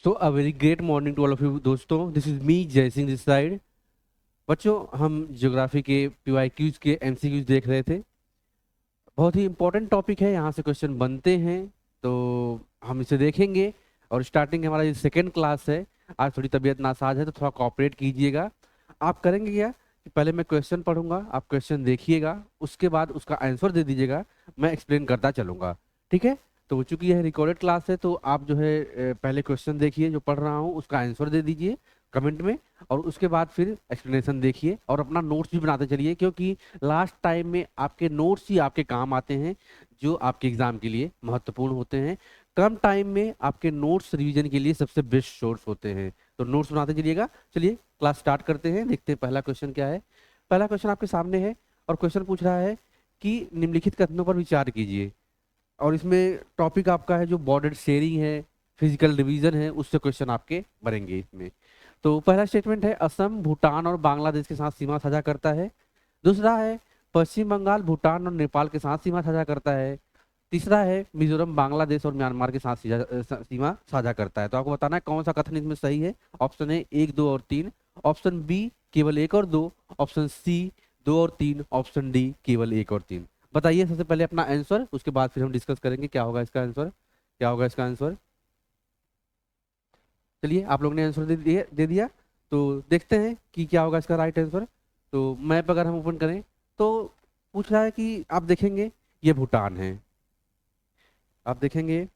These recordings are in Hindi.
So a very great morning to all of you दोस्तों, this is me Jay Singh this side. बच्चों, हम ज्योग्राफी के पीवाईक्यूज के एमसीक्यूज देख रहे थे। बहुत ही इंपॉर्टेंट टॉपिक है, यहाँ से क्वेश्चन बनते हैं, तो हम इसे देखेंगे। और स्टार्टिंग हमारा ये सेकेंड क्लास है। आज थोड़ी तबीयत नासाज है तो थोड़ा कोऑपरेट कीजिएगा। आप करेंगे क्या कि पहले मैं क्वेश्चन पढ़ूंगा, आप क्वेश्चन देखिएगा, उसके बाद उसका आंसर दे दीजिएगा। मैं एक्सप्लेन करता चलूंगा, ठीक है? तो चूंकि यह रिकॉर्डेड क्लास है तो आप जो है पहले क्वेश्चन देखिए, जो पढ़ रहा हूँ उसका आंसर दे दीजिए कमेंट में। और उसके बाद फिर एक्सप्लेनेशन देखिए और अपना नोट्स भी बनाते चलिए, क्योंकि लास्ट टाइम में आपके नोट्स ही आपके काम आते हैं, जो आपके एग्जाम के लिए महत्वपूर्ण होते हैं। कम टाइम में आपके नोट्स रिवीजन के लिए सबसे बेस्ट सोर्स होते हैं। तो नोट्स बनाते चलिएगा। चलिए क्लास स्टार्ट करते हैं, देखते हैं पहला क्वेश्चन क्या है। पहला क्वेश्चन आपके सामने है और क्वेश्चन पूछ रहा है कि निम्नलिखित कथनों पर विचार कीजिए। और इसमें टॉपिक आपका है जो बॉर्डर शेयरिंग है, फिजिकल डिवीजन है, उससे क्वेश्चन आपके बनेंगे इसमें। तो पहला स्टेटमेंट है, असम भूटान और बांग्लादेश के साथ सीमा साझा करता है। दूसरा है, पश्चिम बंगाल भूटान और नेपाल के साथ सीमा साझा करता है। तीसरा है, मिजोरम बांग्लादेश और म्यांमार के साथ सीमा साझा करता है। तो आपको बताना है कौन सा कथन इसमें सही है। ऑप्शन है एक, दो और तीन। ऑप्शन बी केवल एक और दो। ऑप्शन सी दो और तीन। ऑप्शन डी केवल एक और तीन। बताइए सबसे पहले अपना आंसर, उसके बाद फिर हम डिस्कस करेंगे क्या होगा इसका आंसर। क्या होगा इसका आंसर? चलिए, आप लोग ने आंसर दे दिया। तो देखते हैं कि क्या होगा इसका राइट आंसर। तो मैप अगर हम ओपन करें तो पूछ रहा है कि आप देखेंगे ये भूटान है। आप देखेंगे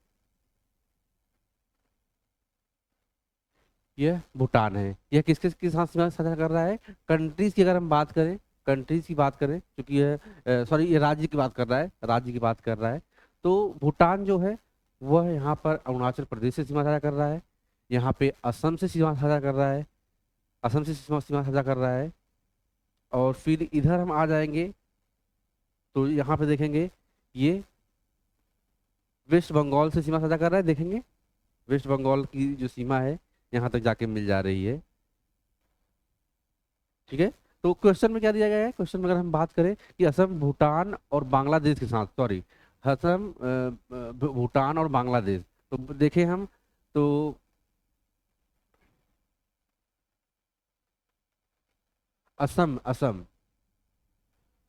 यह भूटान है। यह किस किस के साथ सीमा साझा कर रहा है? कंट्रीज की अगर हम बात करें, कंट्रीज की बात करें, क्योंकि यह सॉरी ये राज्य की बात कर रहा है, राज्य की बात कर रहा है। तो भूटान जो है वह यहाँ पर अरुणाचल प्रदेश से सीमा साझा कर रहा है। यहाँ पे असम से सीमा साझा कर रहा है, असम से सीमा साझा कर रहा है। और फिर इधर हम आ जाएंगे तो यहाँ पे देखेंगे ये वेस्ट बंगाल से सीमा साझा कर रहा है। देखेंगे वेस्ट बंगाल की जो सीमा है यहाँ तक जाके मिल जा रही है, ठीक है? तो क्वेश्चन में क्या दिया गया है? क्वेश्चन में अगर हम बात करें कि असम भूटान और बांग्लादेश के साथ, सॉरी, असम भूटान और बांग्लादेश, तो देखें हम तो असम असम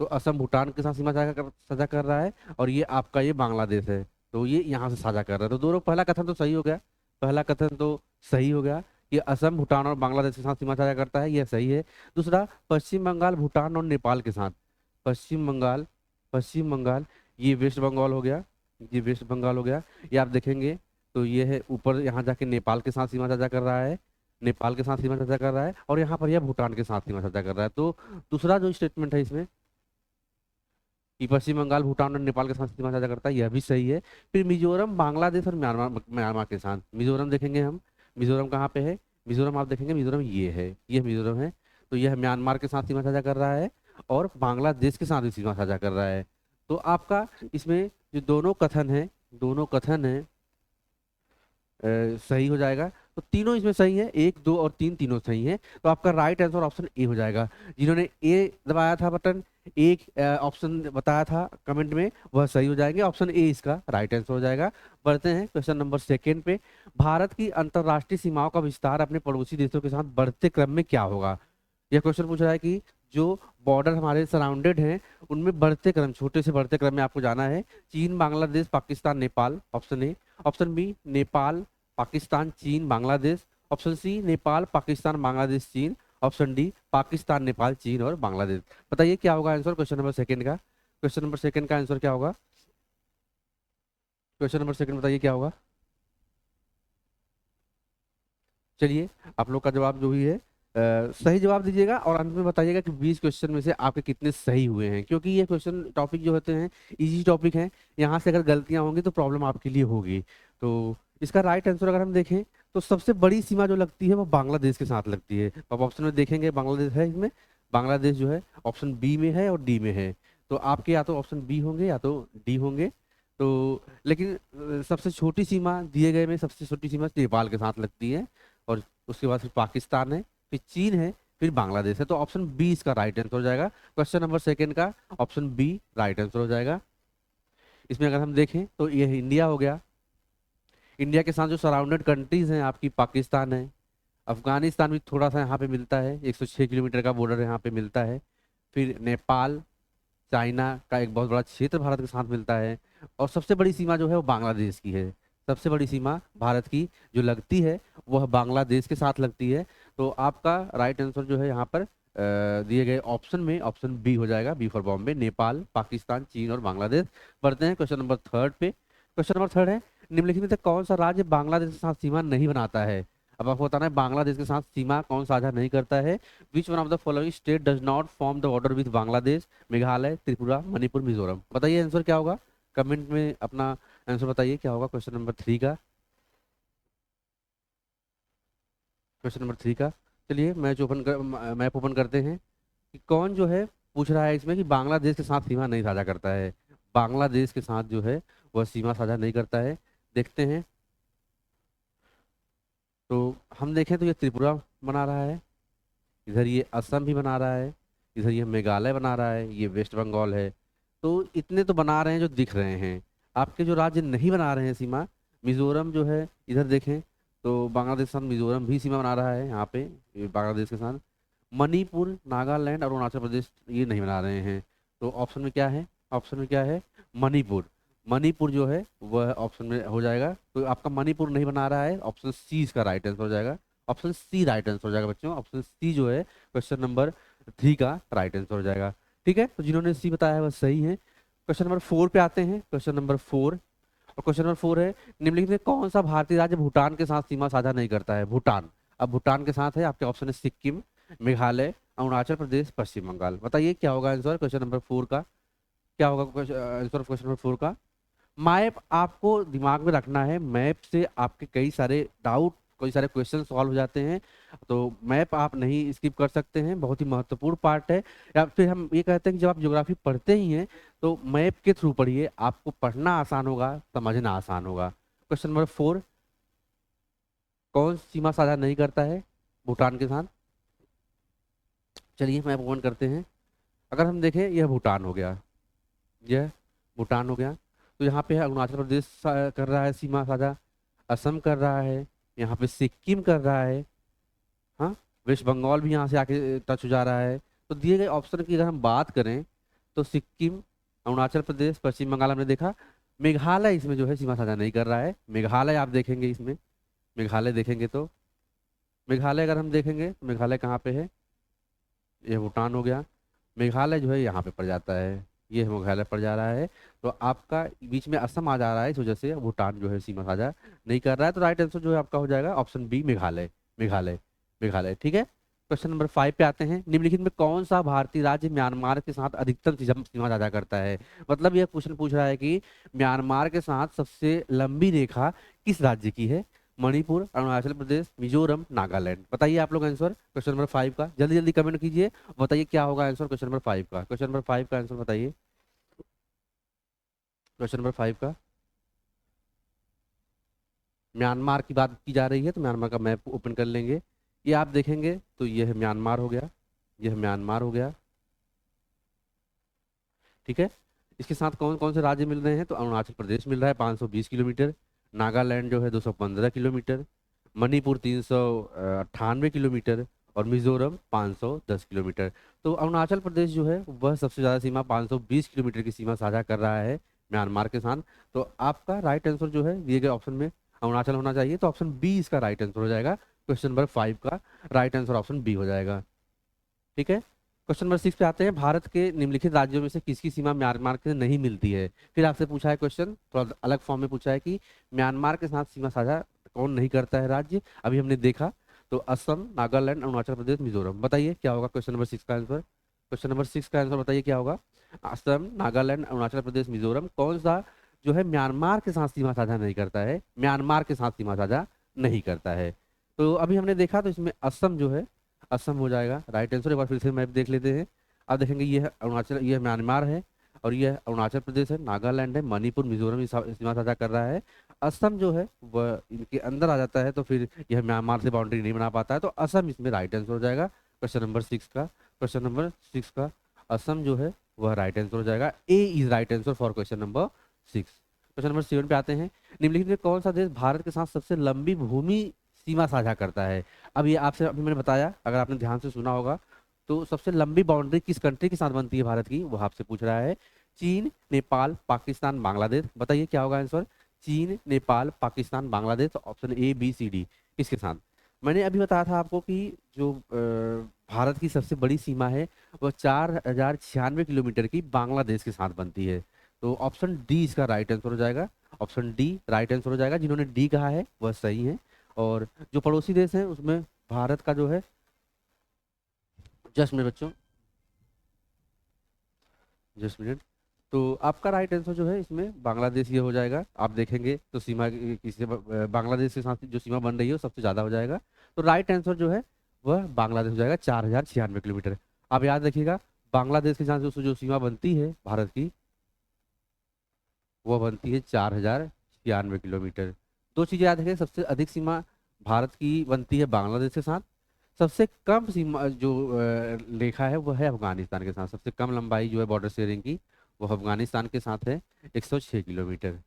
तो असम भूटान के साथ सीमा साझा कर रहा है। और ये आपका ये बांग्लादेश है, तो ये यहाँ से साझा कर रहा है। तो दोनों, पहला कथन तो सही हो गया, पहला कथन तो सही हो गया कि असम भूटान और बांग्लादेश के साथ सीमा साझा करता है, यह सही है। दूसरा, पश्चिम बंगाल भूटान और नेपाल के साथ, पश्चिम बंगाल, पश्चिम बंगाल, ये वेस्ट बंगाल हो गया, ये वेस्ट बंगाल हो गया। ये आप देखेंगे तो ये है ऊपर, यहाँ जाके नेपाल के साथ सीमा साझा कर रहा है, नेपाल के साथ सीमा साझा कर रहा है। और यहाँ पर यह भूटान के साथ सीमा साझा कर रहा है। तो दूसरा जो स्टेटमेंट है इसमें कि पश्चिम बंगाल भूटान और नेपाल के साथ सीमा साझा करता है, यह भी सही है। फिर मिजोरम बांग्लादेश और म्यांमार म्यांमार के साथ, मिजोरम देखेंगे हम, मिजोरम कहाँ पे है? मिजोरम आप देखेंगे, मिजोरम ये है, यह मिजोरम है। तो यह म्यांमार के साथ सीमा साझा कर रहा है और बांग्लादेश के साथ भी सीमा साझा कर रहा है। तो आपका इसमें जो दोनों कथन है, दोनों कथन है सही हो जाएगा। तो तीनों इसमें सही है, एक, दो और तीन, तीनों सही है। तो आपका राइट आंसर ऑप्शन ए हो जाएगा। जिन्होंने ए दबाया था बटन, एक ऑप्शन बताया था कमेंट में, वह सही हो जाएंगे। ऑप्शन ए इसका राइट आंसर हो जाएगा। बढ़ते हैं क्वेश्चन नंबर सेकेंड पे। भारत की अंतर्राष्ट्रीय सीमाओं का विस्तार अपने पड़ोसी देशों के साथ बढ़ते क्रम में क्या होगा? यह क्वेश्चन पूछ रहा है कि जो बॉर्डर हमारे सराउंडेड हैं उनमें बढ़ते क्रम, छोटे से बढ़ते क्रम में आपको जाना है। चीन, Bangladesh, Pakistan, Nepal, option A. Option B, Nepal, Pakistan, चीन, बांग्लादेश। ऑप्शन सी, नेपाल, पाकिस्तान, बांग्लादेश, चीन। ऑप्शन डी, पाकिस्तान, नेपाल, चीन और बांग्लादेश। बताइए क्या होगा आंसर क्वेश्चन नंबर सेकंड का? क्वेश्चन नंबर सेकंड का आंसर क्या होगा? क्वेश्चन नंबर सेकंड बताइए क्या होगा। चलिए, आप लोग का जवाब जो भी है सही जवाब दीजिएगा और अंत में बताइएगा कि 20 क्वेश्चन में से आपके कितने सही हुए हैं, क्योंकि ये क्वेश्चन टॉपिक जो होते हैं इजी टॉपिक हैं। यहाँ से अगर गलतियाँ होंगी तो प्रॉब्लम आपके लिए होगी। तो इसका राइट आंसर अगर हम देखें तो सबसे बड़ी सीमा जो लगती है वो बांग्लादेश के साथ लगती है। तो आप ऑप्शन में देखेंगे बांग्लादेश है इसमें, बांग्लादेश जो है ऑप्शन बी में है और डी में है। तो आपके या तो ऑप्शन बी होंगे या तो डी होंगे। तो लेकिन सबसे छोटी सीमा दिए गए में, सबसे छोटी सीमा नेपाल के साथ लगती है। और उसके बाद फिर पाकिस्तान है, फिर चीन है, फिर बांग्लादेश है। तो ऑप्शन बी इसका राइट आंसर हो जाएगा। क्वेश्चन नंबर सेकंड का ऑप्शन बी राइट आंसर हो जाएगा। इसमें अगर हम देखें तो ये इंडिया हो गया, इंडिया के साथ जो सराउंडेड कंट्रीज हैं आपकी पाकिस्तान है, अफगानिस्तान भी थोड़ा सा यहाँ पे मिलता है, 106 किलोमीटर का बॉर्डर यहाँ पे मिलता है। फिर नेपाल, चाइना का एक बहुत बड़ा क्षेत्र भारत के साथ मिलता है। और सबसे बड़ी सीमा जो है वो बांग्लादेश की है। सबसे बड़ी सीमा भारत की जो लगती है वह बांग्लादेश के साथ लगती है। तो आपका राइट आंसर जो है यहाँ पर दिए गए ऑप्शन में ऑप्शन बी हो जाएगा, बी फॉर बॉम्बे, नेपाल, पाकिस्तान, चीन और बांग्लादेश। बढ़ते हैं क्वेश्चन नंबर थर्ड पे। क्वेश्चन नंबर थर्ड है, निम्नलिखित में से कौन सा राज्य बांग्लादेश के साथ सीमा नहीं बनाता है? अब आपको बताना है बांग्लादेश के साथ सीमा कौन साझा नहीं करता है। Which one of the following state does not form the border with Bangladesh? Meghalaya, Tripura, Manipur, Mizoram. बताइए आंसर क्या होगा, कमेंट में अपना आंसर बताइए क्या होगा क्वेश्चन नंबर थ्री का। क्वेश्चन नंबर थ्री का, चलिए मैप ओपन करते हैं कि कौन जो है पूछ रहा है इसमें कि बांग्लादेश के साथ सीमा नहीं साझा करता है। बांग्लादेश के साथ जो है वह सीमा साझा नहीं करता है। देखते हैं, तो हम देखें तो ये त्रिपुरा बना रहा है, इधर ये असम भी बना रहा है, इधर ये मेघालय बना रहा है, ये वेस्ट बंगाल है। तो इतने तो बना रहे हैं जो दिख रहे हैं। आपके जो राज्य नहीं बना रहे हैं सीमा, मिजोरम जो है इधर देखें तो बांग्लादेश के साथ मिजोरम भी सीमा बना रहा है यहाँ पे, ये बांग्लादेश के साथ। मणिपुर, नागालैंड और अरुणाचल प्रदेश ये नहीं बना रहे हैं। तो ऑप्शन में क्या है, ऑप्शन में क्या है, मणिपुर। मणिपुर जो है वह ऑप्शन में हो जाएगा। तो आपका मणिपुर नहीं बना रहा है, ऑप्शन सी इसका राइट आंसर हो जाएगा। ऑप्शन सी राइट आंसर हो जाएगा बच्चों, ऑप्शन सी जो है क्वेश्चन नंबर थ्री का राइट आंसर हो जाएगा। ठीक है, तो जिन्होंने सी बताया है वह सही है। क्वेश्चन नंबर फोर पे आते हैं, क्वेश्चन नंबर फोर। और क्वेश्चन नंबर फोर है, निम्नलिखित में कौन सा भारतीय राज्य भूटान के साथ सीमा साझा नहीं करता है? भूटान। अब भूटान के साथ है आपके ऑप्शन है सिक्किम, मेघालय, अरुणाचल प्रदेश, पश्चिम बंगाल। बताइए क्या होगा आंसर क्वेश्चन नंबर फोर का, क्या होगा आंसर क्वेश्चन नंबर फोर का। मैप आपको दिमाग में रखना है, मैप से आपके कई सारे डाउट, कई सारे क्वेश्चन सॉल्व हो जाते हैं। तो मैप आप नहीं स्किप कर सकते हैं, बहुत ही महत्वपूर्ण पार्ट है। या फिर हम ये कहते हैं कि जब आप ज्योग्राफी पढ़ते ही हैं तो मैप के थ्रू पढ़िए, आपको पढ़ना आसान होगा, समझना आसान होगा। क्वेश्चन नंबर फोर, कौन सीमा साझा नहीं करता है भूटान के साथ? चलिए मैप ओपन करते हैं। अगर हम देखें यह भूटान हो गया, यह भूटान हो गया। तो यहाँ पे है अरुणाचल प्रदेश कर रहा है सीमा साझा, असम कर रहा है, यहाँ पे सिक्किम कर रहा है, हाँ, वेस्ट बंगाल भी यहाँ से आके टच हो जा रहा है। तो दिए गए ऑप्शन की अगर हम बात करें तो सिक्किम, अरुणाचल प्रदेश, पश्चिम बंगाल हमने देखा। मेघालय इसमें जो है सीमा साझा नहीं कर रहा है। मेघालय आप देखेंगे इसमें, मेघालय देखेंगे तो मेघालय अगर हम देखेंगे तो मेघालय कहाँ पे है, ये भूटान हो गया। मेघालय जो है यहाँ पे पड़ जाता है, ये मेघालय पड़ जा रहा है। तो आपका बीच में असम आ जा रहा है, इस वजह से भूटान जो है सीमा साझा नहीं कर रहा है। तो राइट आंसर जो है आपका हो जाएगा ऑप्शन बी, मेघालय। मेघालय, मेघालय। ठीक है, क्वेश्चन नंबर फाइव पे आते हैं। निम्नलिखित में कौन सा भारतीय राज्य म्यांमार के साथ अधिकतम सीमा साझा करता है? मतलब यह क्वेश्चन पूछ रहा है कि म्यांमार के साथ सबसे लंबी रेखा किस राज्य की है? मणिपुर, अरुणाचल प्रदेश, मिजोरम, नागालैंड। बताइए आप लोग आंसर क्वेश्चन नंबर फाइव का, जल्दी जल्दी कमेंट कीजिए, बताइए क्या होगा आंसर क्वेश्चन नंबर फाइव का। क्वेश्चन नंबर फाइव का आंसर बताइए, क्वेश्चन नंबर फाइव का। म्यांमार की बात की जा रही है तो म्यांमार का मैप ओपन कर लेंगे। ये आप देखेंगे तो यह म्यांमार हो गया, यह म्यांमार हो गया। ठीक है, इसके साथ कौन कौन से राज्य मिल रहे हैं? तो अरुणाचल प्रदेश मिल रहा है 520 किलोमीटर, नागालैंड जो है 215 किलोमीटर, मणिपुर 398 किलोमीटर और मिजोरम 510 किलोमीटर। तो अरुणाचल प्रदेश जो है वह सबसे ज़्यादा सीमा 520 किलोमीटर की सीमा साझा कर रहा है म्यांमार के साथ। तो आपका राइट आंसर जो है दिए गए ऑप्शन में अरुणाचल होना चाहिए, तो ऑप्शन बी इसका राइट आंसर हो जाएगा। क्वेश्चन नंबर फाइव का राइट आंसर ऑप्शन बी हो जाएगा। ठीक है, क्वेश्चन नंबर सिक्स पे आते हैं। भारत के निम्नलिखित राज्यों में से किसकी सीमा म्यांमार के नहीं मिलती है? फिर आपसे पूछा है क्वेश्चन, थोड़ा अलग फॉर्म में पूछा है कि म्यांमार के साथ सीमा साझा कौन नहीं करता है राज्य? अभी हमने देखा तो असम, नागालैंड, अरुणाचल प्रदेश, मिजोरम। बताइए क्या होगा क्वेश्चन नंबर सिक्स का आंसर, क्वेश्चन नंबर सिक्स का आंसर बताइए क्या होगा। असम, नागालैंड, अरुणाचल प्रदेश, मिजोरम, कौन सा जो है म्यांमार के साथ सीमा साझा नहीं करता है? म्यांमार के साथ सीमा साझा नहीं करता है। तो अभी हमने देखा तो इसमें असम जो है, असम हो जाएगा राइट आंसर। एक बार फिर से मैप देख लेते हैं। आप देखेंगे ये है अरुणाचल, ये म्यांमार है, और ये अरुणाचल प्रदेश है, नागालैंड है, मणिपुर, मिजोरम सीमा साझा कर रहा है। असम जो है वह इनके अंदर आ जाता है, तो फिर यह म्यांमार से बाउंड्री नहीं बना पाता है। तो असम इसमें राइट आंसर हो जाएगा क्वेश्चन नंबर सिक्स का। क्वेश्चन नंबर सिक्स का असम जो है वह राइट आंसर हो जाएगा। A is right answer for question number six. Question number 7 पे आते हैं। निम्नलिखित में कौन सा देश भारत के साथ सबसे लंबी भूमि सीमा साझा करता है? अब ये आपसे अभी मैंने बताया, अगर आपने ध्यान से सुना होगा, तो सबसे लंबी बाउंड्री किस कंट्री के साथ बनती है भारत की, वो आपसे पूछ रहा है। चीन, नेपाल, पाकिस्तान, बांग्लादेश। बताइए क्या होगा आंसर? चीन, नेपाल, पाकिस्तान, बांग्लादेश। तो option A, B, C, D किसके साथ? मैंने अभी बताया था आपको कि जो भारत की सबसे बड़ी सीमा है वह 4096 किलोमीटर की बांग्लादेश के साथ बनती है। तो ऑप्शन डी इसका राइट आंसर हो जाएगा। ऑप्शन डी राइट आंसर हो जाएगा। जिन्होंने डी कहा है वह सही है। और जो पड़ोसी देश है उसमें भारत का जो है, जस्ट मिनट बच्चों, जस्ट मिनट। तो आपका राइट आंसर जो है इसमें बांग्लादेश ये हो जाएगा। आप देखेंगे तो सीमा किसी बांग्लादेश के साथ जो सीमा बन रही है वो सबसे ज़्यादा हो जाएगा। तो राइट आंसर जो है वह बांग्लादेश हो जाएगा, 4096 किलोमीटर। आप याद रखिएगा, बांग्लादेश के साथ जो सीमा बनती है भारत की, वह बनती है 4096 किलोमीटर। दो चीज़ें याद रखें, सबसे अधिक सीमा भारत की बनती है बांग्लादेश के साथ। सबसे कम सीमा जो रेखा है वह है अफगानिस्तान के साथ। सबसे कम लंबाई जो है बॉर्डर शेयरिंग की, वो अफगानिस्तान के साथ है, 106 किलोमीटर।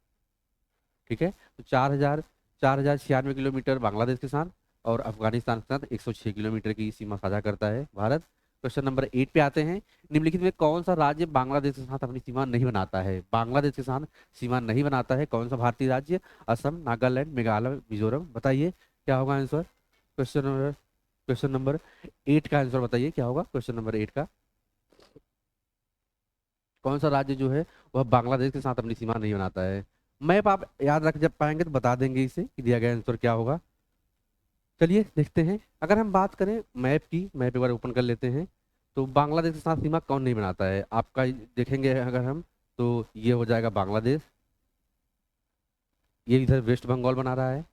ठीक है, तो 4096 किलोमीटर बांग्लादेश के साथ और अफगानिस्तान के साथ 106 किलोमीटर की सीमा साझा करता है भारत। क्वेश्चन नंबर 8 पे आते हैं। निम्नलिखित में कौन सा राज्य बांग्लादेश के साथ अपनी सीमा नहीं बनाता है? बांग्लादेश के साथ सीमा नहीं बनाता है कौन सा भारतीय राज्य? असम, नागालैंड, मेघालय, मिजोरम। बताइए क्या होगा आंसर? क्वेश्चन नंबर 8 का आंसर बताइए क्या होगा क्वेश्चन नंबर 8 का? कौन सा राज्य जो है वह बांग्लादेश के साथ अपनी सीमा नहीं बनाता है? मैप आप याद रख जब पाएंगे तो बता देंगे इसे कि दिया गया आंसर क्या होगा। चलिए देखते हैं। अगर हम बात करें मैप की, मैप एक बार ओपन कर लेते हैं। तो बांग्लादेश के साथ सीमा कौन नहीं बनाता है आपका? देखेंगे अगर हम, तो ये हो जाएगा बांग्लादेश। ये इधर वेस्ट बंगाल बना रहा है,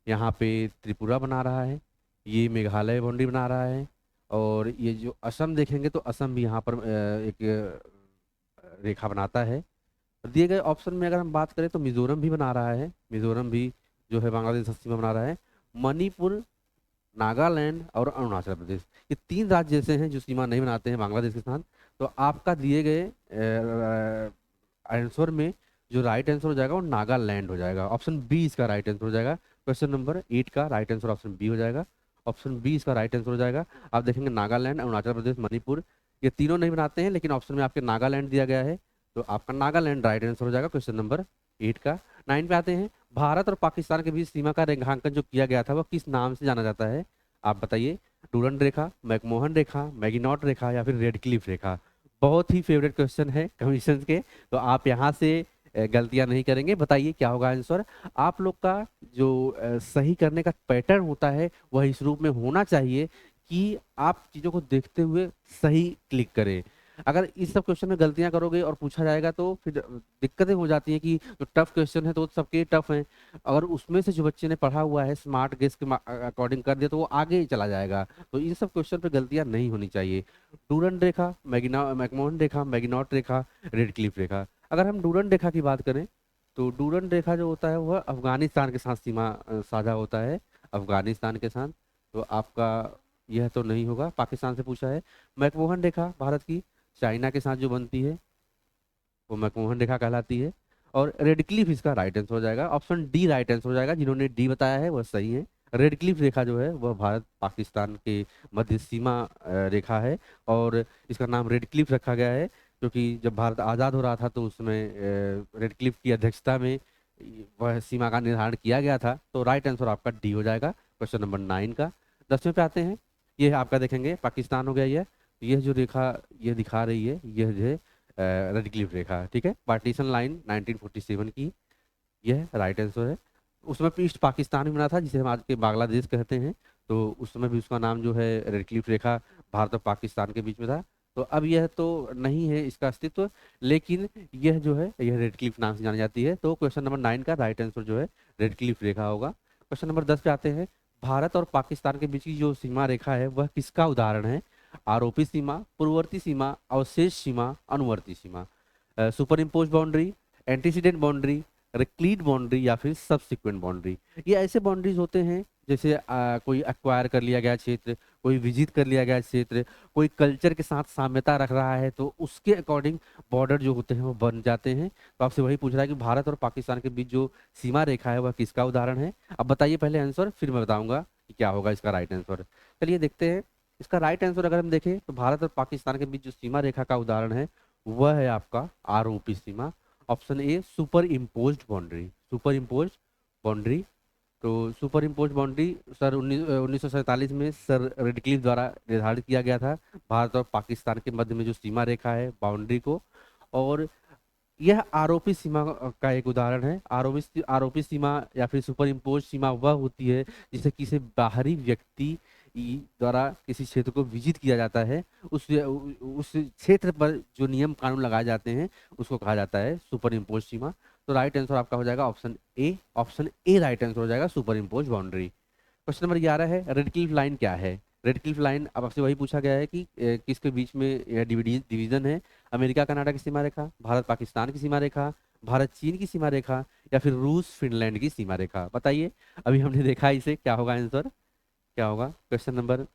यहाँ पे त्रिपुरा बना रहा है, ये मेघालय बाउंड्री बना रहा है, और ये जो असम देखेंगे तो असम भी यहाँ पर एक रेखा बनाता है। दिए गए ऑप्शन में अगर हम बात करें तो मिजोरम भी बना रहा है, मिजोरम भी जो है बांग्लादेश से सीमा बना रहा है। मणिपुर, नागालैंड और अरुणाचल प्रदेश, ये 3 राज्य ऐसे हैं जो सीमा नहीं बनाते हैं बांग्लादेश के साथ। तो आपका दिए गए आंसर में जो राइट आंसर हो जाएगा वो नागालैंड हो जाएगा। ऑप्शन बी इसका राइट आंसर हो जाएगा। क्वेश्चन नंबर 8 का राइट आंसर ऑप्शन बी हो जाएगा। ऑप्शन बी इसका राइट आंसर हो जाएगा। आप देखेंगे नागालैंड, अरुणाचल प्रदेश, मणिपुर, ये तीनों नहीं बनाते हैं, लेकिन ऑप्शन में आपके नागालैंड दिया गया है, तो आपका नागालैंड राइट आंसर हो जाएगा क्वेश्चन नंबर 8 का। 9 पे आते हैं। भारत और पाकिस्तान के बीच सीमा का रेखांकन जो किया गया था वह किस नाम से जाना जाता है? आप बताइए। डूरंड रेखा, मैकमोहन रेखा, मैगिनॉट रेखा या फिर रेड क्लिफ रेखा? बहुत ही फेवरेट क्वेश्चन है कमीशन के, तो आप यहाँ से गलतियां नहीं करेंगे। बताइए क्या होगा आंसर? आप लोग का जो सही करने का पैटर्न होता है वह इस रूप में होना चाहिए कि आप चीज़ों को देखते हुए सही क्लिक करें। अगर इस सब क्वेश्चन में गलतियां करोगे और पूछा जाएगा तो फिर दिक्कतें हो जाती हैं कि जो टफ क्वेश्चन है तो सबके टफ हैं, अगर उसमें से जो बच्चे ने पढ़ा हुआ है स्मार्ट गेस के अकॉर्डिंग कर दिया तो वो आगे ही चला जाएगा। तो इन सब क्वेश्चन पे गलतियां नहीं होनी चाहिए। डूरंड रेखा, मैकमोहन रेखा, मैगिनॉट रेखा, रेड क्लिफ रेखा। अगर हम डूरंड रेखा की बात करें तो डूरंड रेखा जो होता है वह अफगानिस्तान के साथ सीमा साझा होता है, अफगानिस्तान के साथ। तो आपका यह तो नहीं होगा, पाकिस्तान से पूछा है। मैकमोहन रेखा भारत की चाइना के साथ जो बनती है वो मैकमोहन रेखा कहलाती है। और रेड क्लिफ इसका राइट आंसर हो जाएगा। ऑप्शन डी राइट आंसर हो जाएगा। जिन्होंने डी बताया है वह सही है। रेड क्लिफ रेखा जो है वह भारत पाकिस्तान के मध्य सीमा रेखा है, और इसका नाम रेड क्लिफ रखा गया है क्योंकि जब भारत आज़ाद हो रहा था तो उसमें रेड क्लिफ की अध्यक्षता में वह सीमा का निर्धारण किया गया था। तो राइट आंसर आपका डी हो जाएगा क्वेश्चन नंबर 9 का। 10वें पे आते हैं। ये आपका देखेंगे पाकिस्तान हो गया। यह जो रेखा ये दिखा रही है यह जो है रेड क्लिफ रेखा, ठीक है, पार्टीशन लाइन 1947 की, यह राइट आंसर है। उसमें ईस्ट पाकिस्तान भी बना था जिसे हम आज के बांग्लादेश कहते हैं, तो उस समय भी उसका नाम जो है रेड क्लिफ रेखा भारत और पाकिस्तान के बीच में था। तो अब यह तो नहीं है इसका अस्तित्व, लेकिन यह जो है यह रेड क्लिफ नाम से जानी जाती है। तो क्वेश्चन नंबर 9 का राइट आंसर जो है रेड क्लिफ रेखा होगा। क्वेश्चन नंबर 10 पे आते हैं। भारत और पाकिस्तान के बीच की जो सीमा रेखा है वह किसका उदाहरण है? आरोपी सीमा, पूर्ववर्ती सीमा, अवशेष सीमा, अनुवर्ती सीमा। Superimpose boundary, antecedent boundary, relict boundary या फिर सबसिक्वेंट बाउंड्री। ये ऐसे बाउंड्रीज होते हैं जैसे कोई एक्वायर कर लिया गया क्षेत्र, कोई विजिट कर लिया गया क्षेत्र, कोई कल्चर के साथ साम्यता रख रहा है, तो उसके अकॉर्डिंग बॉर्डर जो होते हैं वो बन जाते हैं। तो आपसे वही पूछ रहा है कि भारत और पाकिस्तान के बीच जो सीमा रेखा है वह किसका उदाहरण है। अब बताइए पहले आंसर, फिर मैं बताऊंगा कि क्या होगा इसका राइट आंसर। चलिए देखते हैं इसका राइट आंसर। अगर हम देखें तो भारत और पाकिस्तान के बीच जो सीमा रेखा का उदाहरण है वह है आपका ROP Seema. Option A super imposed boundary, super imposed boundary. तो सुपर इम्पोज बाउंड्री सर 1947 में सर रेडक्लिफ द्वारा निर्धारित किया गया था भारत और पाकिस्तान के मध्य में जो सीमा रेखा है बाउंड्री को। और यह आरोपी सीमा का एक उदाहरण है। आरोपी सीमा या फिर सुपर इम्पोज सीमा वह होती है जिसे किसी बाहरी व्यक्ति द्वारा किसी क्षेत्र को विजिट किया जाता है। उस क्षेत्र पर जो नियम कानून लगाए जाते हैं उसको कहा जाता है सुपर इम्पोज सीमा। तो राइट आंसर आपका हो जाएगा option A. Option A right answer हो जाएगा, super impose boundary. Question number 11 है रेड क्लिफ लाइन क्या है। रेड क्लिफ लाइन अब आपसे वही पूछा गया है कि किसके बीच में यह डिवीजन है। अमेरिका कनाडा की सीमा रेखा, भारत पाकिस्तान की सीमा रेखा, भारत चीन की सीमा रेखा, या फिर रूस फिनलैंड की सीमा रेखा। बताइए, अभी हमने देखा इसे, क्या होगा आंसर, क्या होगा। क्वेश्चन नंबर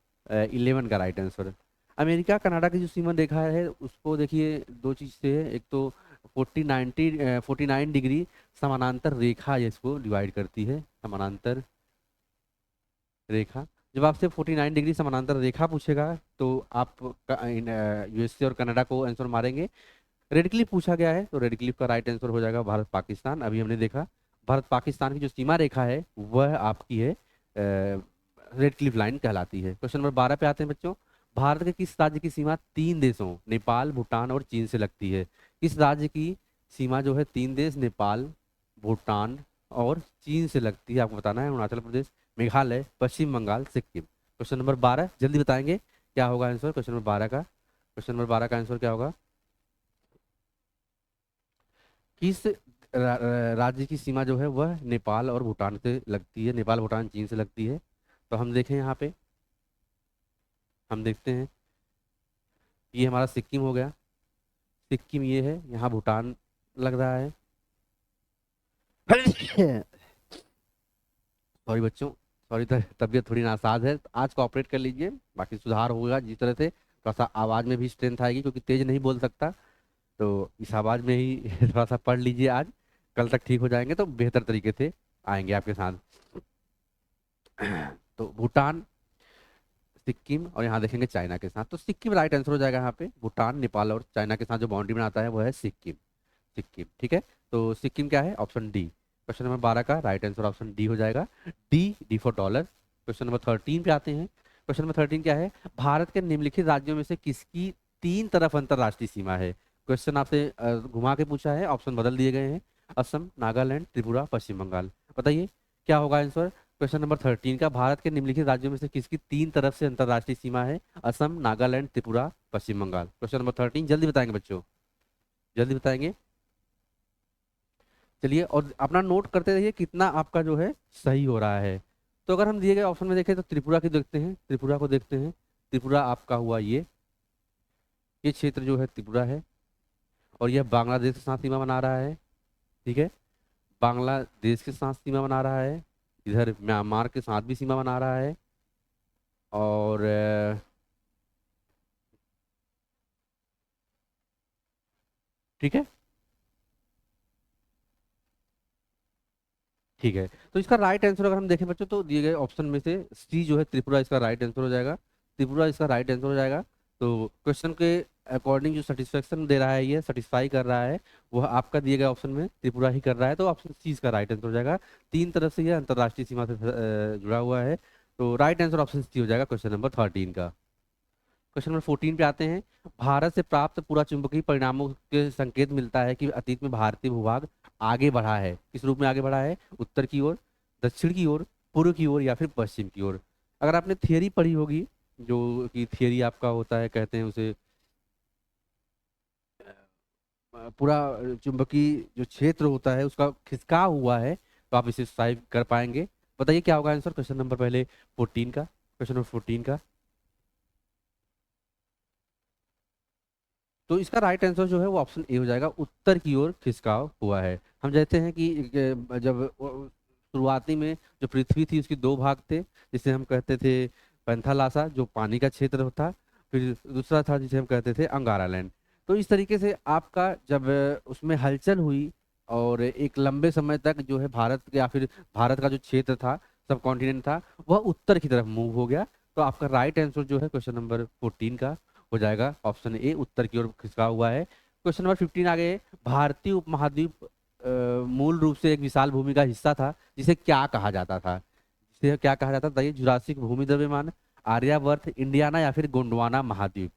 11 का राइट आंसर अमेरिका कनाडा की जो सीमा रेखा है उसको देखिए दो चीज से है। एक तो 49 डिग्री समानांतर रेखा ये इसको डिवाइड करती है, समानांतर रेखा। जब आपसे 49 डिग्री समानांतर रेखा पूछेगा तो आप यूएसए और कनाडा को आंसर मारेंगे। रेड क्लिफ पूछा गया है तो रेड क्लिफ का राइट आंसर हो जाएगा भारत पाकिस्तान। अभी हमने देखा भारत पाकिस्तान की जो सीमा रेखा है वह आपकी है रेड क्लिफ लाइन कहलाती है। क्वेश्चन नंबर 12 पे आते हैं बच्चों। भारत के किस राज्य की सीमा तीन देशों नेपाल, भूटान और चीन से लगती है। किस राज्य की सीमा जो है तीन देश नेपाल, भूटान और चीन से लगती है, आपको बताना है। अरुणाचल प्रदेश, मेघालय, पश्चिम बंगाल, सिक्किम। क्वेश्चन नंबर 12 जल्दी बताएंगे क्या होगा आंसर क्वेश्चन नंबर 12 का। क्वेश्चन नंबर 12 का आंसर क्या होगा। किस राज्य की सीमा जो है वह नेपाल और भूटान से लगती है, नेपाल भूटान चीन से लगती है। तो हम देखें यहाँ पे, हम देखते हैं ये हमारा सिक्किम हो गया। सिक्किम ये है, यहाँ भूटान लग रहा है। सॉरी बच्चों, सॉरी, तबीयत थोड़ी नासाज है, तो आज कोऑपरेट कर लीजिए, बाकी सुधार होगा जिस तरह से। थोड़ा सा आवाज़ में भी स्ट्रेंथ आएगी क्योंकि तेज नहीं बोल सकता, तो इस आवाज़ में ही थोड़ा सा पढ़ लीजिए आज। कल तक ठीक हो जाएंगे तो बेहतर तरीके से आएंगे आपके साथ। तो भूटान, सिक्किम और यहाँ देखेंगे चाइना के साथ, तो सिक्किम राइट आंसर हो जाएगा यहाँ पे। भूटान, नेपाल और चाइना के साथ जो बाउंड्री बनाता है वो है सिक्किम। सिक्किम, ठीक है। तो सिक्किम क्या है, ऑप्शन डी। क्वेश्चन नंबर 12 का राइट आंसर ऑप्शन डी हो जाएगा। D, D for dollar. Question number 13 पे आते हैं। क्वेश्चन नंबर 13 क्या है, भारत के निम्नलिखित राज्यों में से किसकी तीन तरफ अंतर्राष्ट्रीय सीमा है। क्वेश्चन आपसे घुमा के पूछा है, ऑप्शन बदल दिए गए हैं। असम, नागालैंड, त्रिपुरा, पश्चिम बंगाल। बताइए क्या होगा आंसर क्वेश्चन नंबर 13 का। भारत के निम्नलिखित राज्यों में से किसकी तीन तरफ से अंतर्राष्ट्रीय सीमा है। असम, नागालैंड, त्रिपुरा, पश्चिम बंगाल। क्वेश्चन नंबर 13 जल्दी बताएंगे बच्चों, जल्दी बताएंगे। चलिए, और अपना नोट करते रहिए कितना आपका जो है सही हो रहा है। तो अगर हम दिए गए ऑप्शन में देखें तो त्रिपुरा की देखते हैं, त्रिपुरा को देखते हैं। त्रिपुरा आपका हुआ ये क्षेत्र जो है त्रिपुरा है, और यह बांग्लादेश के साथ सीमा बना रहा है। ठीक है, बांग्लादेश के साथ सीमा बना रहा है, इधर म्यांमार के साथ भी सीमा बना रहा है। और ठीक है, ठीक है। तो इसका राइट आंसर अगर हम देखें बच्चों तो दिए गए ऑप्शन में से सी जो है त्रिपुरा इसका राइट आंसर हो जाएगा। त्रिपुरा इसका राइट आंसर हो जाएगा। तो क्वेश्चन के अकॉर्डिंग जो सेटिस्फेक्शन दे रहा है, ये सेटिस्फाई कर रहा है, वह आपका दिए गए ऑप्शन में त्रिपुरा ही कर रहा है, तो ऑप्शन सी इसका राइट आंसर हो जाएगा। तीन तरफ से यह अंतर्राष्ट्रीय सीमा से जुड़ा हुआ है। तो राइट आंसर ऑप्शन सी हो जाएगा क्वेश्चन नंबर 13 का। क्वेश्चन नंबर 14 पे आते हैं। भारत से प्राप्त पूरा चुंबकीय परिणामों के संकेत मिलता है कि अतीत में भारतीय भूभाग आगे बढ़ा है। किस रूप में आगे बढ़ा है, उत्तर की ओर, दक्षिण की ओर, पूर्व की ओर, या फिर पश्चिम की ओर। अगर आपने थियरी पढ़ी होगी, जो कि थियरी आपका होता है, कहते हैं उसे पूरा चुंबकीय जो क्षेत्र होता है उसका खिसकाव हुआ है, तो आप इसे सॉल्व कर पाएंगे। बताइए क्या होगा आंसर क्वेश्चन नंबर पहले 14 का, क्वेश्चन नंबर 14 का। तो इसका राइट आंसर जो है वो ऑप्शन ए हो जाएगा, उत्तर की ओर खिसकाव हुआ है। हम कहते हैं कि जब शुरुआती में जो पृथ्वी थी उसके दो भाग थे, जिसे हम कहते थे पैंथालासा जो पानी का क्षेत्र था, फिर दूसरा था जिसे हम कहते थे अंगारा लैंड। तो इस तरीके से आपका जब उसमें हलचल हुई और एक लंबे समय तक जो है भारत या फिर भारत का जो क्षेत्र था, सब कॉन्टिनेंट था, वह उत्तर की तरफ मूव हो गया। तो आपका राइट आंसर जो है क्वेश्चन नंबर 14 का हो जाएगा ऑप्शन ए, उत्तर की ओर खिसका हुआ है। क्वेश्चन नंबर 15 आगे है, भारतीय उपमहाद्वीप मूल रूप से एक विशाल भूमि का हिस्सा था, जिसे क्या कहा जाता था? जिसे क्या कहा जाता था? ये जुरासिक भूमि द्रव्यमान, आर्यावर्त, इंडियाना या फिर गोंडवाना महाद्वीप।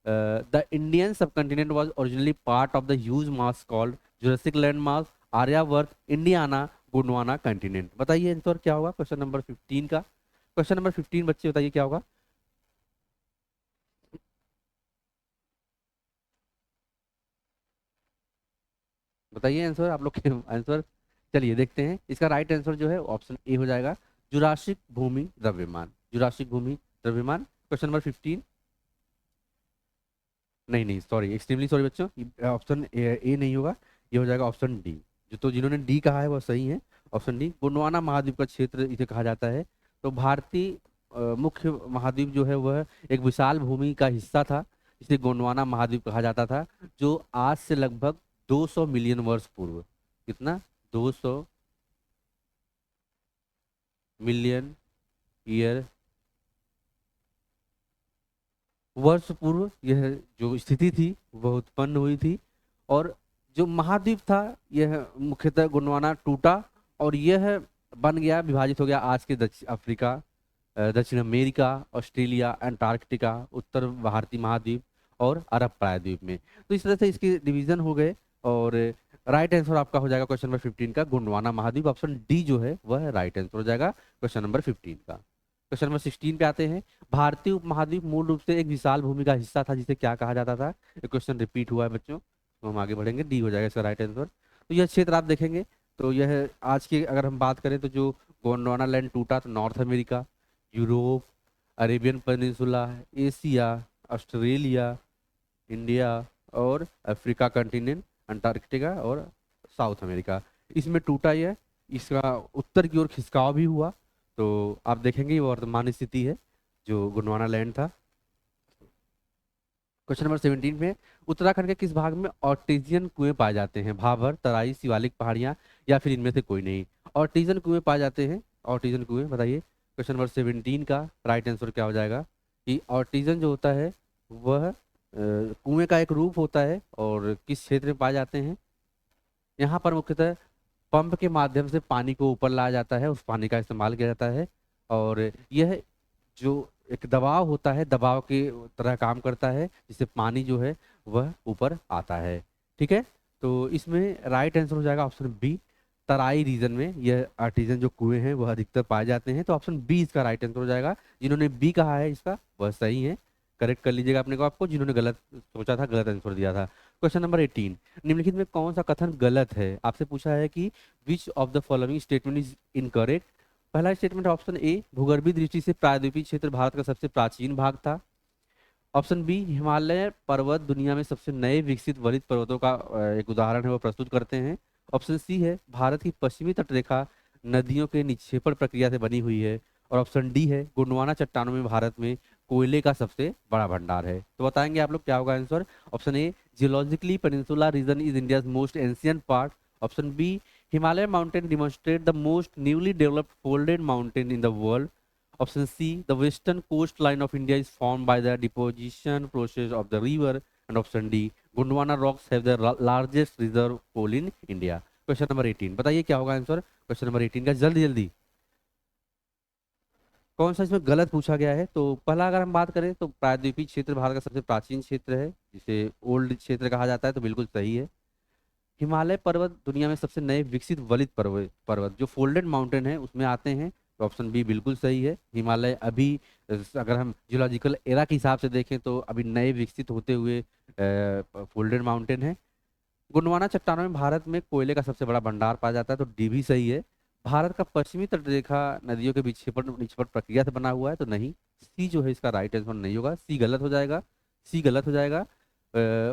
The Indian subcontinent was originally part of the huge mass called Jurassic land mass, Aryavarta, Indiana, Gondwana continent. बताइए आंसर क्या होगा क्वेश्चन नंबर 15 का? क्वेश्चन नंबर 15 बच्चे बताइए क्या होगा? बताइए आंसर आप लोग के आंसर। चलिए देखते हैं, इसका राइट आंसर जो है ऑप्शन ए हो जाएगा, जुरासिक भूमि द्रव्यमान। जुरासिक भूमि द्रव्यमान क्वेश्चन नंबर 15। नहीं नहीं, सॉरी, एक्सट्रीमली सॉरी बच्चों, ऑप्शन ए नहीं होगा, ये हो जाएगा ऑप्शन डी। जो तो जिन्होंने डी कहा है वह सही है, ऑप्शन डी गोंडवाना महाद्वीप का क्षेत्र इसे कहा जाता है। तो भारतीय मुख्य महाद्वीप जो है वह एक विशाल भूमि का हिस्सा था, इसे गोंडवाना महाद्वीप कहा जाता था, जो आज से लगभग 200 मिलियन वर्ष पूर्व, कितना, 200 मिलियन ईयर वर्ष पूर्व यह जो स्थिति थी वह उत्पन्न हुई थी। और जो महाद्वीप था यह मुख्यतः गोंडवाना टूटा और यह बन गया, विभाजित हो गया आज के दक्षिण अफ्रीका, दक्षिण अमेरिका, ऑस्ट्रेलिया, अंटार्कटिका, उत्तर भारतीय महाद्वीप और अरब प्रायद्वीप में। तो इस तरह से इसके डिवीजन हो गए और राइट आंसर आपका हो जाएगा क्वेश्चन नंबर 15 का गोंडवाना महाद्वीप, ऑप्शन डी जो है वह राइट आंसर हो जाएगा क्वेश्चन नंबर 15 का। क्वेश्चन नंबर 16 पे आते हैं, भारतीय उपमहाद्वीप मूल रूप से एक विशाल भूमि का हिस्सा था, जिसे क्या कहा जाता था? ये क्वेश्चन रिपीट हुआ है बच्चों, तो हम आगे बढ़ेंगे, डी हो जाएगा इसका राइट आंसर। तो यह क्षेत्र आप देखेंगे तो यह आज की अगर हम बात करें तो जो गोंडवाना लैंड टूटा तो north America, Europe, Arabian peninsula, Asia, Australia, India और अफ्रीका कंटिनेंट, अंटार्कटिका और साउथ अमेरिका, इसमें टूटा यह। इसका उत्तर की ओर खिसकाव भी हुआ। तो आप देखेंगे ये वर्तमान स्थिति है जो गोंडवाना लैंड था। क्वेश्चन नंबर 17 में, उत्तराखंड के किस भाग में ऑर्टिजियन कुएं पाए जाते हैं? भाभर, तराई, शिवालिक पहाड़ियां या फिर इनमें से कोई नहीं? ऑर्टिजियन कुएं पाए जाते हैं, ऑर्टिजियन कुएं बताइए। क्वेश्चन नंबर 17 का राइट आंसर क्या हो जाएगा कि ऑर्टिजन जो होता है वह कुएं का एक रूप होता है और किस क्षेत्र में पाए जाते हैं? यहाँ पर मुख्यतः पंप के माध्यम से पानी को ऊपर लाया जाता है, उस पानी का इस्तेमाल किया जाता है और यह जो एक दबाव होता है, दबाव की तरह काम करता है, जिससे पानी जो है वह ऊपर आता है। ठीक है, तो इसमें राइट आंसर हो जाएगा ऑप्शन बी, तराई रीजन में यह आर्टिजन जो कुएं हैं वह अधिकतर पाए जाते हैं। तो ऑप्शन बी इसका राइट आंसर हो जाएगा। जिन्होंने बी कहा है इसका वह सही है, करेक्ट कर लीजिएगा अपने को, आपको जिन्होंने गलत सोचा था, गलत आंसर दिया था। क्वेश्चन नंबर 18, निम्नलिखित में कौन सा कथन गलत है? आपसे पूछा है कि which of the following statement is incorrect. पहला स्टेटमेंट ऑप्शन ए, भूगर्भीय दृष्टि से प्रायद्वीपीय क्षेत्र भारत का सबसे प्राचीन भाग था। ऑप्शन बी, हिमालय पर्वत दुनिया में सबसे नए विकसित वलित पर्वतों का एक उदाहरण है, वो प्रस्तुत करते हैं। ऑप्शन सी है, भारत की पश्चिमी तटरेखा नदियों के निक्षेपण प्रक्रिया से बनी हुई है। और ऑप्शन डी है, गोंडवाना चट्टानों में भारत में कोयले का सबसे बड़ा भंडार है। तो बताएंगे आप लोग क्या होगा answer? Option A, geologically peninsula region is India's most ancient part. Option B, Himalaya mountain demonstrate the most newly developed folded mountain in the world. Option C, the western coastline of India is formed by the deposition process of the river. And option D, Gondwana rocks have the largest reserve coal in India. Question number 18 बताइए क्या होगा आंसर क्वेश्चन नंबर 18 का, जल्दी जल्दी। कौन सा इसमें गलत पूछा गया है? तो पहला अगर हम बात करें तो प्रायद्वीपीय क्षेत्र भारत का सबसे प्राचीन क्षेत्र है, जिसे ओल्ड क्षेत्र कहा जाता है, तो बिल्कुल सही है। हिमालय पर्वत दुनिया में सबसे नए विकसित वलित पर्वत पर्वत जो फोल्डेड माउंटेन है उसमें आते हैं, तो ऑप्शन बी बिल्कुल सही है। हिमालय अभी अगर हम जियोलॉजिकल एरा के हिसाब से देखें तो अभी नए विकसित होते हुए फोल्डेड माउंटेन है। गोंडवाना चट्टानों में भारत में कोयले का सबसे बड़ा भंडार पाया जाता है, तो डी भी सही है। भारत का पश्चिमी तटरेखा नदियों के बीच निक्षेपण प्रक्रिया से बना हुआ है, तो नहीं, सी जो है इसका राइट आंसर नहीं होगा, सी गलत हो जाएगा, सी गलत हो जाएगा।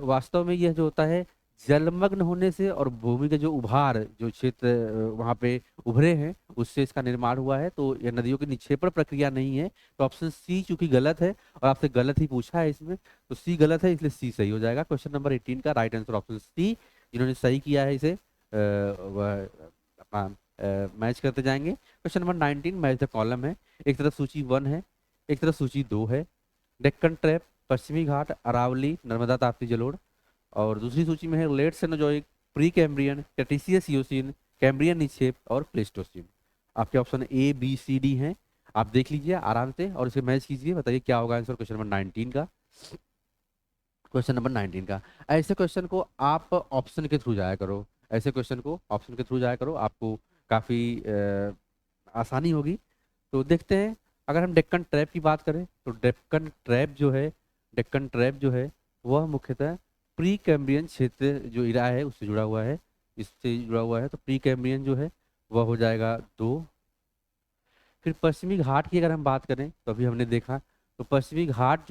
वास्तव में यह जो होता है जलमग्न होने से और भूमि के जो उभार जो क्षेत्र वहाँ पे उभरे हैं उससे इसका निर्माण हुआ है। तो यह नदियों की निक्षेपण प्रक्रिया नहीं है। तो ऑप्शन सी चूंकि गलत है और आपसे गलत ही पूछा है इसमें, तो सी गलत है, इसलिए सी सही हो जाएगा। क्वेश्चन नंबर 18 का राइट आंसर ऑप्शन सी। जिन्होंने सही किया है इसे वह अपना मैच करते जाएंगे। Question number 19 match the column है। एक तरफ सूची 1 है, एक तरफ सूची 2 है। डेक्कन ट्रैप, पश्चिमी घाट, अरावली, नर्मदा ताप्ती जलोढ़। और दूसरी सूची में है late Cenozoic, pre Cambrian, Cretaceous Eocene, Cambrian निक्षेप और प्लेस्टोसीन। आपके option A B C D हैं। आप देख लीजिए आराम से और इसे मैच कीजिए, बताइए क्या होगा आंसर क्वेश्चन नंबर 19 का। क्वेश्चन नंबर 19 का, ऐसे क्वेश्चन को आप ऑप्शन के थ्रू जाया करो, ऐसे क्वेश्चन को ऑप्शन के थ्रू जाया करो, आपको काफ़ी आसानी होगी। तो देखते हैं, अगर हम डेक्कन ट्रैप की बात करें तो डेक्कन ट्रैप जो है वह मुख्यतः प्री कैम्ब्रियन क्षेत्र जो इरा है उससे जुड़ा हुआ है, इससे जुड़ा हुआ है। तो प्री कैम्ब्रियन जो है वह हो जाएगा 2। फिर पश्चिमी घाट की अगर हम बात करें तो अभी हमने देखा, तो पश्चिमी घाट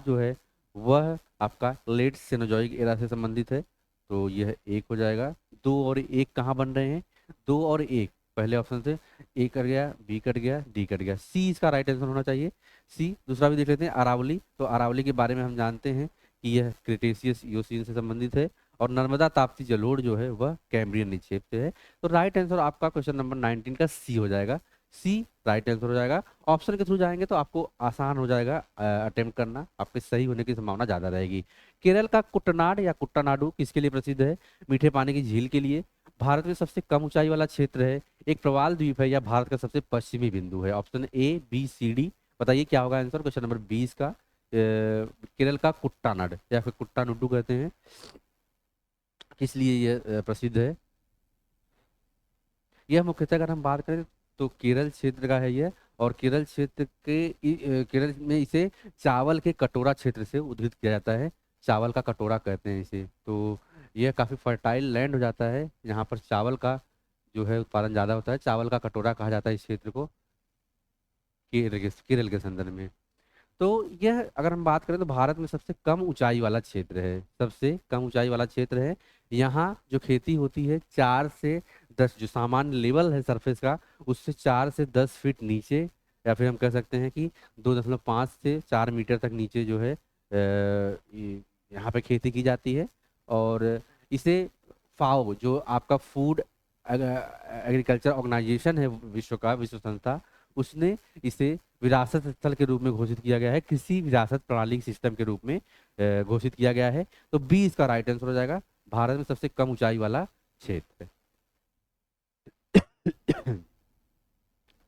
जो है वह आपका लेट सेनोजोइक एरा से संबंधित है। तो यह एक हो जाएगा। 2 और 1 कहाँ बन रहे हैं? 2 और 1 पहले ऑप्शन से ए कट गया, बी कट गया, डी कट गया, सी इसका राइट आंसर होना चाहिए। सी। दूसरा भी देख लेते हैं, अरावली। तो अरावली के बारे में हम जानते हैं कि यह क्रिटेशियस ईओसीन से संबंधित है। और नर्मदा ताप्ती जलोढ़ जो है वह कैम्ब्रियन निक्षेप से है। तो राइट आंसर आपका क्वेश्चन नंबर 19 का सी हो जाएगा। सी राइट आंसर हो जाएगा। ऑप्शन के थ्रू जाएंगे तो आपको आसान हो जाएगा अटेम्प्ट करना, आपके सही होने की संभावना ज़्यादा रहेगी। केरल का कुट्टनाड या कुट्टानाडु किसके लिए प्रसिद्ध है? मीठे पानी की झील के लिए, भारत में सबसे कम ऊंचाई वाला क्षेत्र है, एक प्रवाल द्वीप है, या भारत का सबसे पश्चिमी बिंदु है। Option A B C D, बताइए क्या होगा आंसर क्वेश्चन नंबर 20 का। केरल का कुट्टानाड या फिर कुट्टानुड्डू कहते हैं, किस लिए यह प्रसिद्ध है? यह मुख्यतः अगर हम बात करें तो केरल क्षेत्र का है यह। और केरल क्षेत्र के केरल में इसे चावल के कटोरा क्षेत्र से उद्धृत किया जाता है। चावल का कटोरा कहते हैं इसे। तो यह काफ़ी फर्टाइल लैंड हो जाता है, यहाँ पर चावल का जो है उत्पादन ज़्यादा होता है। चावल का कटोरा कहा जाता है इस क्षेत्र को, केरल के संदर्भ में। तो यह अगर हम बात करें तो भारत में सबसे कम ऊंचाई वाला क्षेत्र है, सबसे कम ऊंचाई वाला क्षेत्र है। यहाँ जो खेती होती है 4 से 10, जो सामान्य लेवल है सरफेस का उससे 4 से 10 फीट नीचे, या फिर हम कह सकते हैं कि 2.5 से 4 मीटर तक नीचे जो है यहाँ पे खेती की जाती है। और इसे फाओ जो आपका फूड एग्रीकल्चर ऑर्गेनाइजेशन है विश्व संस्था, उसने इसे विरासत स्थल के रूप में घोषित किया गया है, कृषि विरासत प्रणाली सिस्टम के रूप में घोषित किया गया है। तो बी इसका राइट आंसर हो जाएगा, भारत में सबसे कम ऊंचाई वाला क्षेत्र।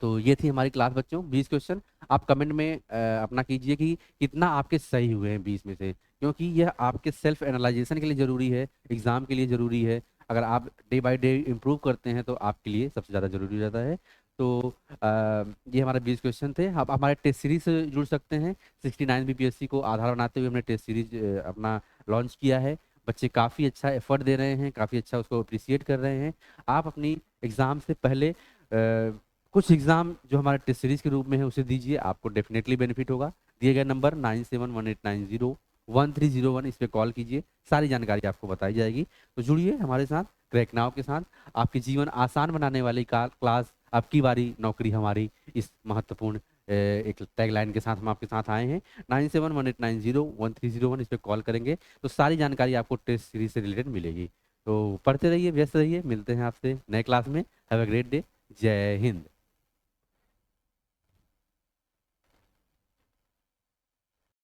तो ये थी हमारी क्लास बच्चों, 20 क्वेश्चन। आप कमेंट में अपना कीजिए कि कितना आपके सही हुए हैं 20 में से, क्योंकि यह आपके सेल्फ एनालाइजेशन के लिए ज़रूरी है, एग्जाम के लिए ज़रूरी है। अगर आप डे बाय डे इम्प्रूव करते हैं तो आपके लिए सबसे ज़्यादा ज़रूरी हो जाता है। तो ये हमारे 20 क्वेश्चन थे। आप हमारे टेस्ट सीरीज से जुड़ सकते हैं। 69 बीपीएससी को आधार बनाते हुए हमने टेस्ट सीरीज अपना लॉन्च किया है। बच्चे काफ़ी अच्छा एफर्ट दे रहे हैं, काफ़ी अच्छा उसको अप्रिसिएट कर रहे हैं। आप अपनी एग्ज़ाम से पहले कुछ एग्जाम जो हमारे टेस्ट सीरीज के रूप में है उसे दीजिए, आपको डेफिनेटली बेनिफिट होगा। दिए गए नंबर 9718901301 इस पर कॉल कीजिए, सारी जानकारी आपको बताई जाएगी। तो जुड़िए हमारे साथ क्रैक नाउ के साथ। आपके जीवन आसान बनाने वाली क्लास आपकी बारी नौकरी हमारी, इस महत्वपूर्ण एक टैगलाइन के साथ हम आपके साथ आए हैं। 9718901301 इस पर कॉल करेंगे तो सारी जानकारी आपको टेस्ट सीरीज से रिलेटेड मिलेगी। तो पढ़ते रहिए, व्यस्त रहिए, मिलते हैं आपसे नए क्लास में। Have a great day. जय हिंद।